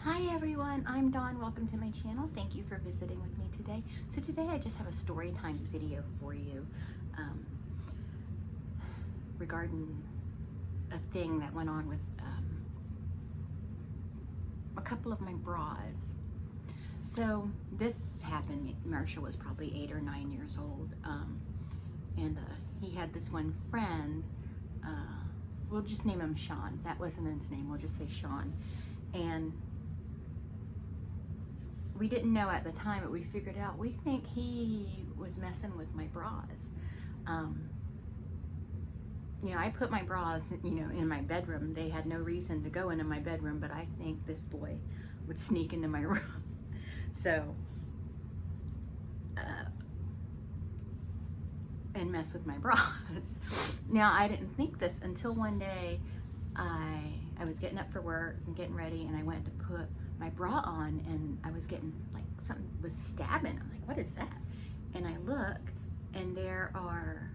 Hi everyone, I'm Dawn. Welcome to my channel. Thank you for visiting with me today. So today I just have a story time video for you regarding a thing that went on with a couple of my bras. So this happened, Marshall was probably 8 or 9 years old, and he had this one friend, we'll just name him Sean. That wasn't his name, we'll just say Sean. And we didn't know at the time, but we figured out, we think he was messing with my bras. You know, I put my bras, in my bedroom. They had no reason to go into my bedroom, but I think this boy would sneak into my room. So, and mess with my bras. Now, I didn't think this until one day I was getting up for work and getting ready, and I went to put my bra on, and I was getting like something was stabbing. I'm like, what is that? And I look, and there are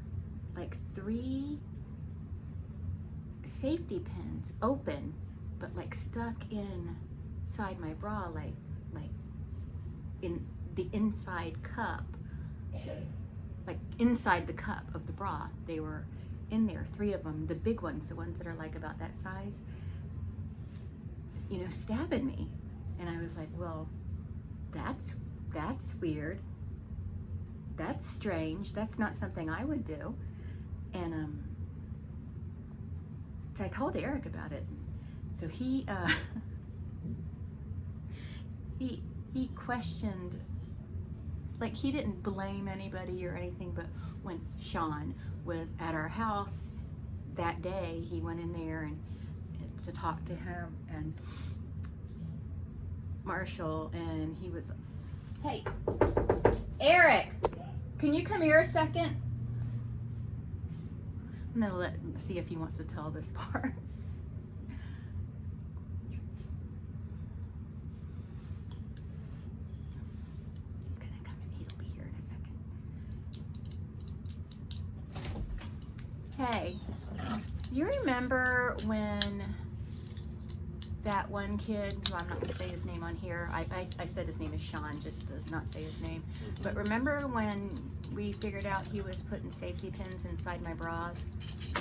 like 3 safety pins open, but like stuck inside my bra, like in the inside cup, like inside the cup of the bra. They were in there, 3 of them, the big ones, the ones that are like about that size, stabbing me. And I was like, well, that's weird. That's strange. That's not something I would do. And so I told Eric about it. So he he questioned, like, he didn't blame anybody or anything, but when Sean was at our house that day, he went in there and to talk to him and Marshall, and he was, hey, Eric, can you come here a second? I'm gonna see if he wants to tell this part. He's gonna come and he'll be here in a second. Hey, you remember when that one kid, who I'm not going to say his name on here, I said his name is Sean just to not say his name, but remember when we figured out he was putting safety pins inside my bras?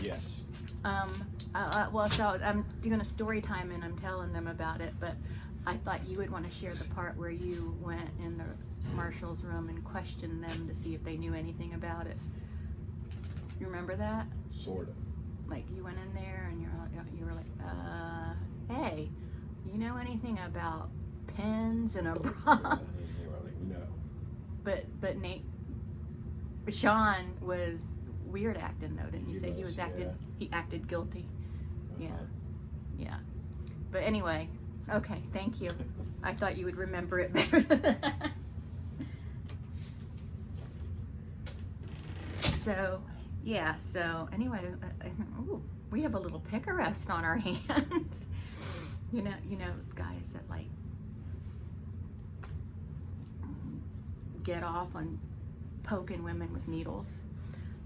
Yes. Well, so I'm doing a story time and I'm telling them about it, but I thought you would want to share the part where you went in the Marshall's room and questioned them to see if they knew anything about it. You remember that? Sort of. Like, you went in there and you were like, hey, you know anything about pins and a bra? They were like, no. But Sean was weird acting though, didn't you say? He was acting, yeah. He acted guilty. Uh-huh. Yeah. But anyway, okay, thank you. I thought you would remember it better than that. So, yeah, so anyway, ooh, we have a little pick arrest on our hands. You know, guys that like get off on poking women with needles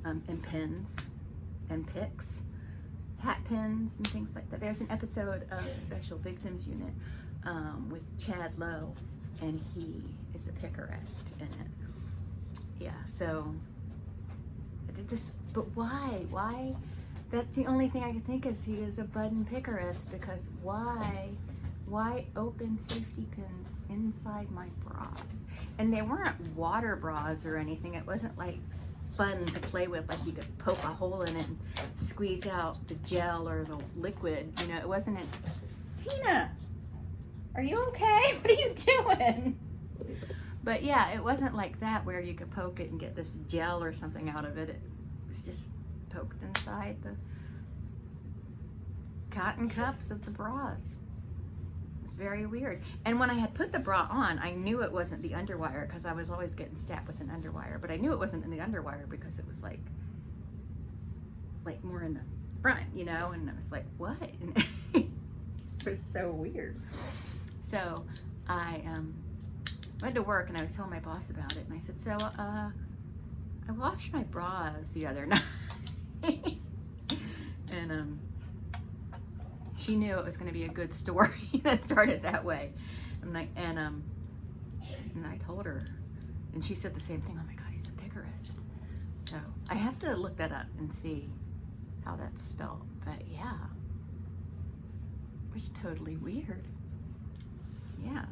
and pins and picks, hat pins and things like that. There's an episode of Special Victims Unit with Chad Lowe, and he is a pick arrest in it. Yeah, so but why? That's the only thing I could think is he is a button pickerist, because why open safety pins inside my bras? And they weren't water bras or anything. It wasn't like fun to play with, like you could poke a hole in it and squeeze out the gel or the liquid. It wasn't Tina, are you okay? What are you doing? But yeah, it wasn't like that where you could poke it and get this gel or something out of it. It was just poked inside the cotton cups of the bras. It's very weird. And when I had put the bra on, I knew it wasn't the underwire, because I was always getting stabbed with an underwire. But I knew it wasn't in the underwire because it was like more in the front, and I was like, what? And it was so weird. So I went to work and I was telling my boss about it, and I said, so I washed my bras the other night. And she knew it was going to be a good story that started that way. I'm like, and I told her, and she said the same thing. Oh my God, he's a pickerist. So I have to look that up and see how that's spelled. But yeah, it was totally weird. Yeah.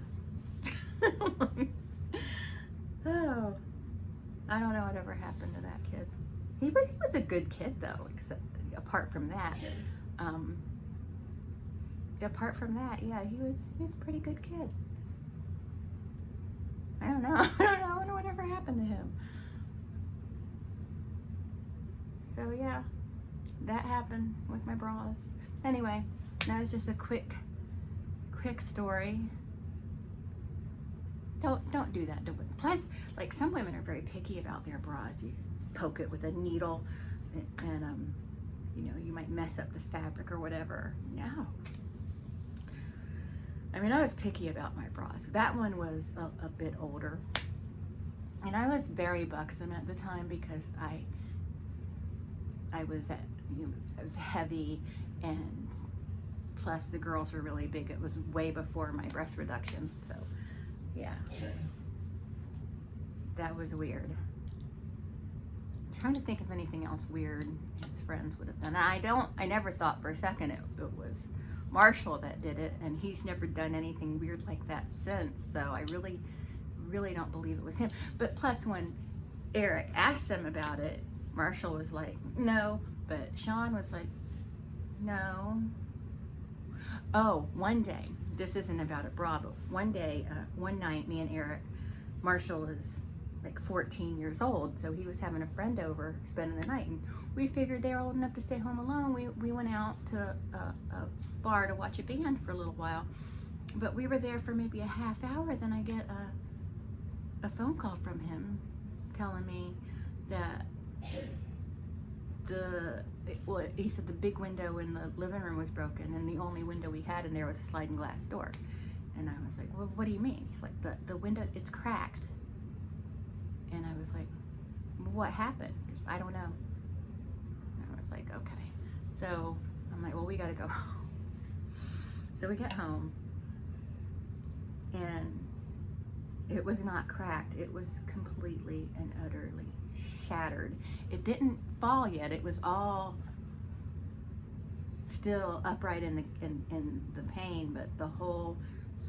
Oh, I don't know whatever happened to that kid. He was a good kid though, except apart from that. Apart from that, yeah, he was a pretty good kid. I don't know. I don't know whatever happened to him. So yeah, that happened with my bras. Anyway, that was just a quick story. Don't do that to women. Plus, like, some women are very picky about their bras. You poke it with a needle, and you know, you might mess up the fabric or whatever. No. I mean, I was picky about my bras. That one was a bit older, and I was very buxom at the time because I was heavy, and plus the girls were really big. It was way before my breast reduction, so yeah, that was weird. I'm trying to think of anything else weird his friends would have done. I never thought for a second it was Marshall that did it, and he's never done anything weird like that since, so I really don't believe it was him. But plus, when Eric asked him about it, Marshall was like, no, but Sean was like, no. Oh, one day, this isn't about a bra, but one day, one night, me and Eric, Marshall was like 14 years old, so he was having a friend over spending the night, and we figured they were old enough to stay home alone. We went out to a bar to watch a band for a little while, but we were there for maybe a half hour. Then I get a phone call from him telling me that he said the big window in the living room was broken, and the only window we had in there was a sliding glass door. And I was like, well, what do you mean? He's like, the window, it's cracked. And I was like, what happened? I don't know. And I was like, okay. So I'm like, well, we gotta go home. So we get home, and it was not cracked. It was completely and utterly shattered. It didn't fall yet. It was all still upright in the pane, but the whole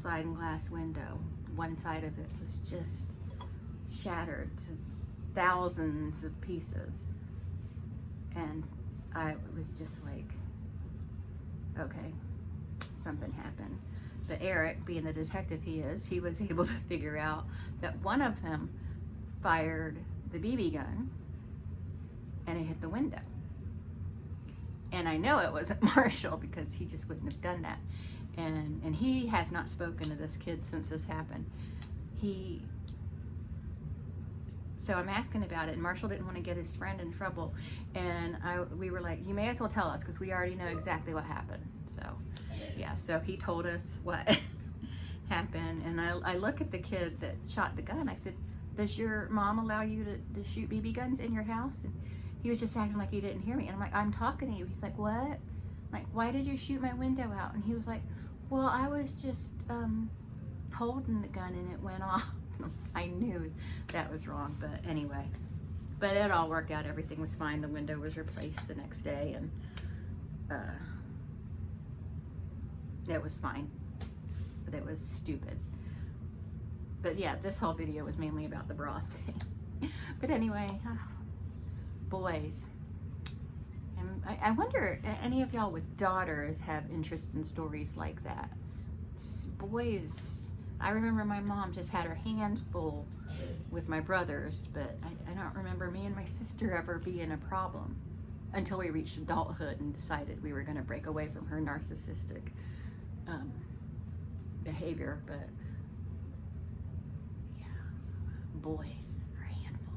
sliding glass window, one side of it was just shattered to thousands of pieces. And I was just like, okay, something happened. But Eric, being the detective he is, he was able to figure out that one of them fired the BB gun and it hit the window. And I know it wasn't Marshall because he just wouldn't have done that. And he has not spoken to this kid since this happened. So I'm asking about it, and Marshall didn't want to get his friend in trouble. And we were like, you may as well tell us because we already know exactly what happened. So yeah, so he told us what happened. And I look at the kid that shot the gun. I said, does your mom allow you to shoot BB guns in your house? And he was just acting like he didn't hear me. And I'm like, I'm talking to you. He's like, what? I'm like, why did you shoot my window out? And he was like, well, I was just holding the gun and it went off. I knew that was wrong, but anyway. But it all worked out. Everything was fine. The window was replaced the next day, and it was fine. But it was stupid. But yeah, this whole video was mainly about the bra thing. But anyway, boys. And I wonder, any of y'all with daughters have interest in stories like that? Just boys. I remember my mom just had her hands full with my brothers, but I don't remember me and my sister ever being a problem until we reached adulthood and decided we were going to break away from her narcissistic behavior. But yeah, boys are a handful.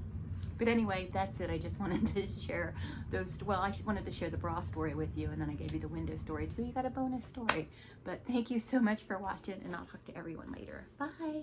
But anyway, that's it. I just wanted to share those. Well, I wanted to share the bra story with you, and then I gave you the window story too. You got a bonus story. But thank you so much for watching, and I'll talk to everyone later. Bye.